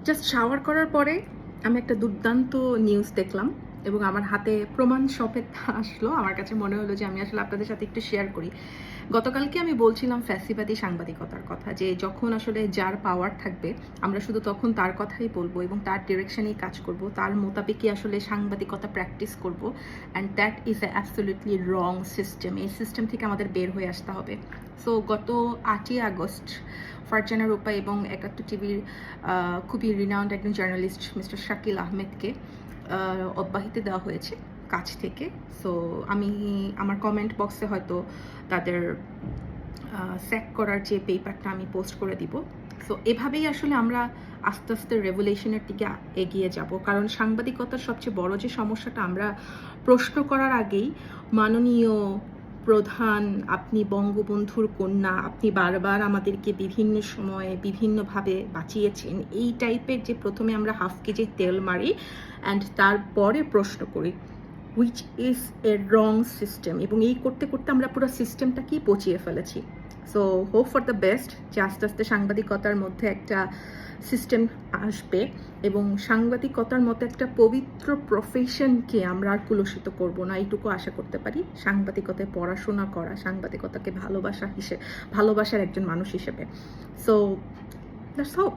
Just shower করার পরে আমি একটা দুর্দান্ত নিউজ দেখলাম এবং আমার হাতে প্রমাণ সমেত আসলো। আমার কাছে মনে হলো যে আমি আসলে আপনাদের সাথে একটু শেয়ার করি। গতকালকে আমি বলছিলাম ফ্যাসিবাদী সাংবাদিকতার কথা, যে যখন আসলে যার পাওয়ার থাকবে আমরা শুধু তখন তার কথাই বলবো এবং তার ডিরেকশনেই কাজ করব, তার মোতাবেকই আসলে সাংবাদিকতা প্র্যাকটিস করব। And that is a absolutely wrong system. এই সিস্টেম থেকে আমাদের বের হয়ে আসতে হবে। সো গত 8ই আগস্ট ফারজানা রূপা এবং 71 টিভির খুবই রিনাউন্ড একজন জার্নালিস্ট মিস্টার শাকিল আহমেদকে অব্যাহতি দেওয়া হয়েছে কাজ থেকে। সো আমি আমার কমেন্ট বক্সে হয়তো তাদের স্যাক করার যে পেপারটা আমি পোস্ট করে দিব। সো এভাবেই আসলে আমরা আস্তে আস্তে রেভুলেশনের দিকে এগিয়ে যাব, কারণ সাংবাদিকতার সবচেয়ে বড় যে সমস্যাটা, আমরা প্রশ্ন করার আগেই মাননীয় প্রধান, আপনি বঙ্গবন্ধুর কন্যা, আপনি বারবার আমাদেরকে বিভিন্ন সময়ে বিভিন্নভাবে বাঁচিয়েছেন, এই টাইপের যে প্রথমে আমরা হাফ কেজি তেল মারি অ্যান্ড তারপরে প্রশ্ন করি, which is a wrong system. এবং এই করতে করতে আমরা পুরো সিস্টেমটাকেই পচিয়ে ফেলেছি। So hope for the best যে আস্তে আস্তে সাংবাদিকতার মধ্যে একটা সিস্টেম আসবে এবং সাংবাদিকতার মতো একটা পবিত্র প্রফেশনকে আমরা আর কুলসিত করবো না, এইটুকু আশা করতে পারি। সাংবাদিকতায় পড়াশোনা করা, সাংবাদিকতাকে ভালোবাসার একজন মানুষ হিসেবে। So that's hope.